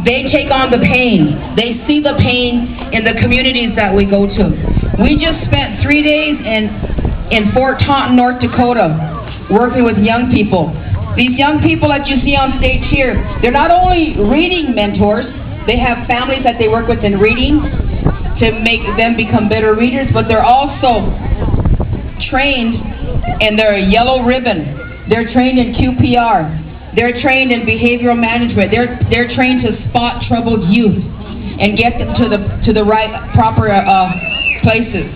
They take on the pain. They see the pain in the communities that we go to. We just spent 3 days in Fort Taunton, North Dakota, working with young people. These young people that you see on stage here, they're not only reading mentors, they have families that they work with in reading to make them become better readers, but they're also trained and they're a yellow ribbon. They're trained in QPR. They're trained in behavioral management. They're trained to spot troubled youth and get them to the right, proper places.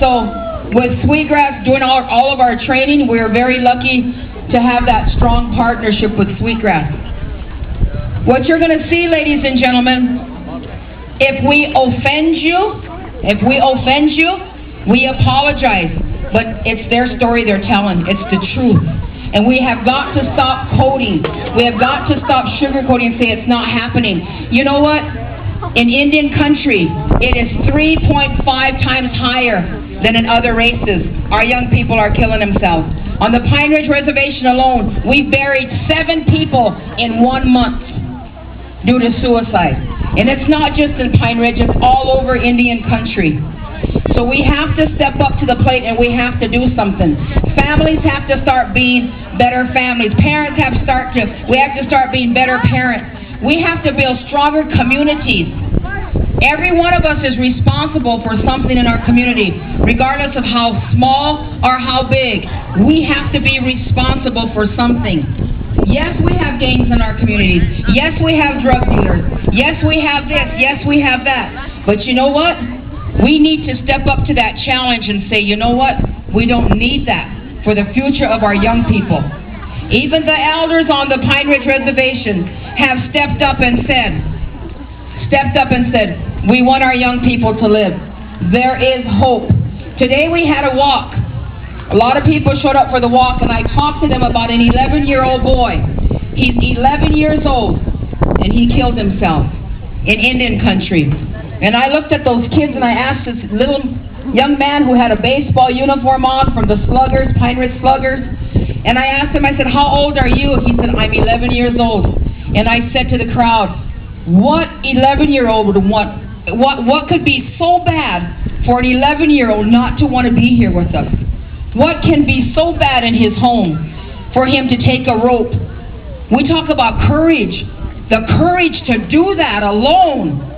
So with Sweetgrass doing all of our training, we're very lucky to have that strong partnership with Sweetgrass. What you're going to see, ladies and gentlemen, if we offend you, we apologize. But it's their story they're telling. It's the truth. And we have got to stop coding. We have got to stop sugarcoating and say it's not happening. You know what? In Indian country, it is 3.5 times higher than in other races. Our young people are killing themselves. On the Pine Ridge Reservation alone, we buried 7 people in 1 month due to suicide. And it's not just in Pine Ridge, it's all over Indian country. So we have to step up to the plate and we have to do something. Families have to start being better families. Parents we have to start being better parents. We have to build stronger communities. Every one of us is responsible for something in our community, regardless of how small or how big. We have to be responsible for something. Yes, we have gangs in our communities. Yes, we have drug dealers. Yes, we have this. Yes, we have that. But you know what? We need to step up to that challenge and say, you know what? We don't need that for the future of our young people. Even the elders on the Pine Ridge Reservation have stepped up and said, we want our young people to live. There is hope. Today we had a walk. A lot of people showed up for the walk, and I talked to them about an 11-year-old boy. He's 11 years old, and he killed himself in Indian country. And I looked at those kids and I asked this little young man who had a baseball uniform on from the Sluggers, Pine Ridge Sluggers, and I asked him, I said, how old are you? He said, I'm 11 years old. And I said to the crowd, what 11-year-old would want, what could be so bad for an 11-year-old not to want to be here with us? What can be so bad in his home for him to take a rope? We talk about courage, the courage to do that alone.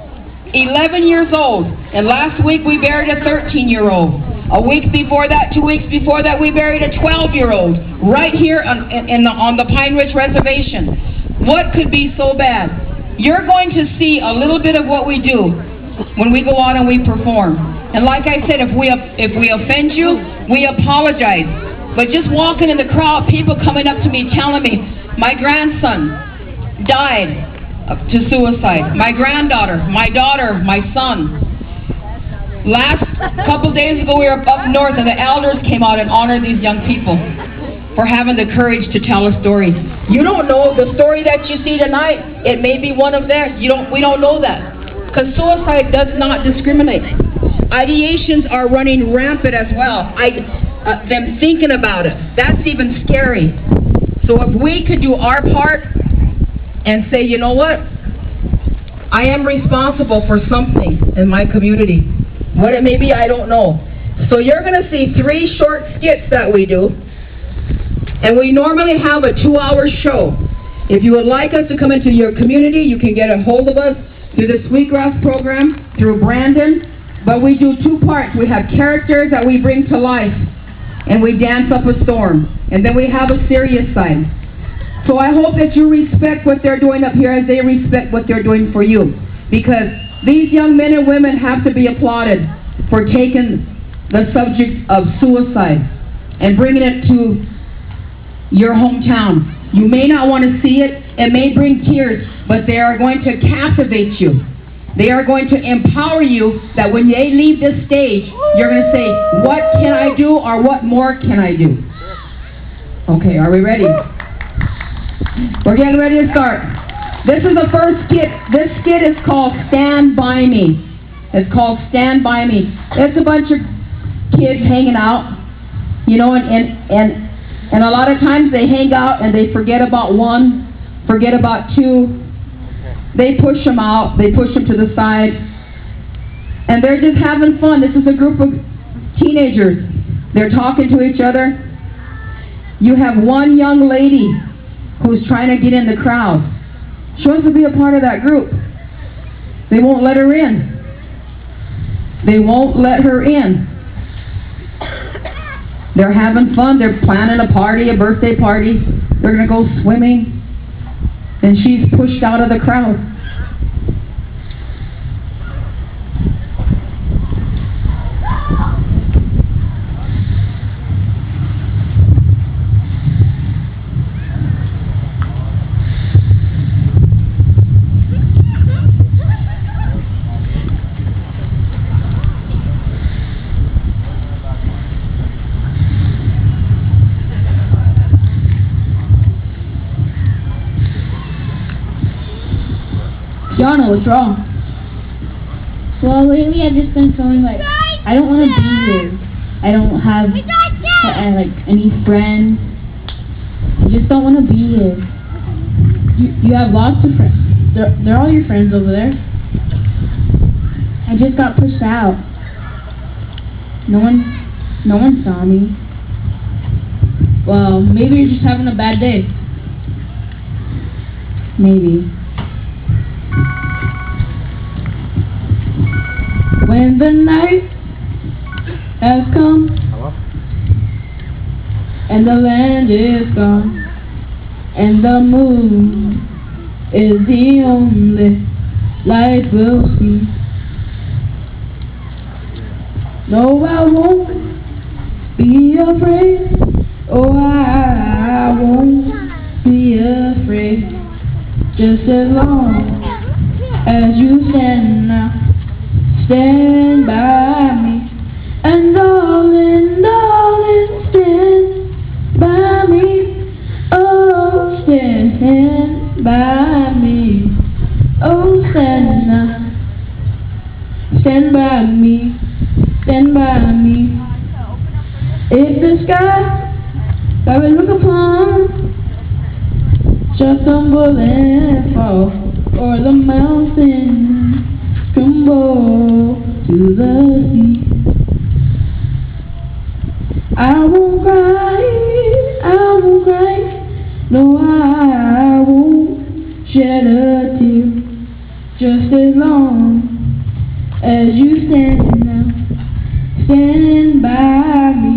11 years old, and last week we buried a 13-year-old. A week before that, 2 weeks before that, we buried a 12-year-old right here on the Pine Ridge Reservation. What could be so bad? You're going to see a little bit of what we do when we go out and we perform. And like I said, if we offend you, we apologize. But just walking in the crowd, people coming up to me telling me, my grandson died to suicide. My granddaughter, my daughter, my son. Last couple days ago we were up north and the elders came out and honored these young people for having the courage to tell a story. You don't know the story that you see tonight. It may be one of theirs. We don't know that. Because suicide does not discriminate. Ideations are running rampant as well. Them thinking about it. That's even scary. So if we could do our part and say, you know what? I am responsible for something in my community. What it may be, I don't know. So you're going to see 3 short skits that we do. And we normally have a 2-hour show. If you would like us to come into your community, you can get a hold of us through the Sweetgrass program, through Brandon. But we do 2 parts. We have characters that we bring to life, and we dance up a storm. And then we have a serious side. So I hope that you respect what they're doing up here as they respect what they're doing for you. Because these young men and women have to be applauded for taking the subject of suicide and bringing it to your hometown. You may not want to see it. It may bring tears, but they are going to captivate you. They are going to empower you that when they leave this stage, you're going to say, what can I do or what more can I do? Okay, are we ready? We're getting ready to start. This is the first skit. This skit is called Stand By Me. It's called Stand By Me. It's a bunch of kids hanging out, you know, and a lot of times they hang out and they forget about 1, forget about 2, They push them out. They push them to the side. And they're just having fun. This is a group of teenagers. They're talking to each other. You have one young lady who's trying to get in the crowd. She wants to be a part of that group. They won't let her in. They won't let her in. They're having fun. They're planning a party, a birthday party. They're going to go swimming. And she's pushed out of the crowd. Yana, what's wrong? Well, lately I've just been feeling like I don't want to be here. I don't have like any friends. I just don't want to be here. You have lots of friends. They're all your friends over there. I just got pushed out. No one saw me. Well, maybe you're just having a bad day. Maybe. When the night has come and the land is gone and the moon is the only light we'll see. No, I won't be afraid. Oh, I won't be afraid. Just as long as you stand now. Stand by me, and darling, darling, stand by me. Oh, stand by me. Oh, stand by me, stand by me. If the sky I will look upon shall tumble and fall, or the mountain crumble to the sea, I won't cry, no, I won't shed a tear, just as long as you stand now, stand by me,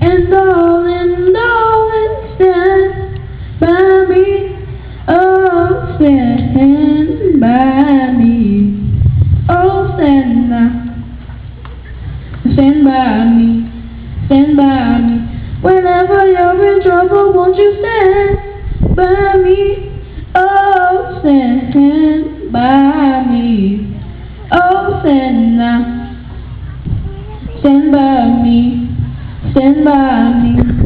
and darling, darling, stand by me, oh, stand by me. Oh, stand by me, whenever you're in trouble, won't you stand by me? Oh, stand by me. Oh, stand by me, stand by me.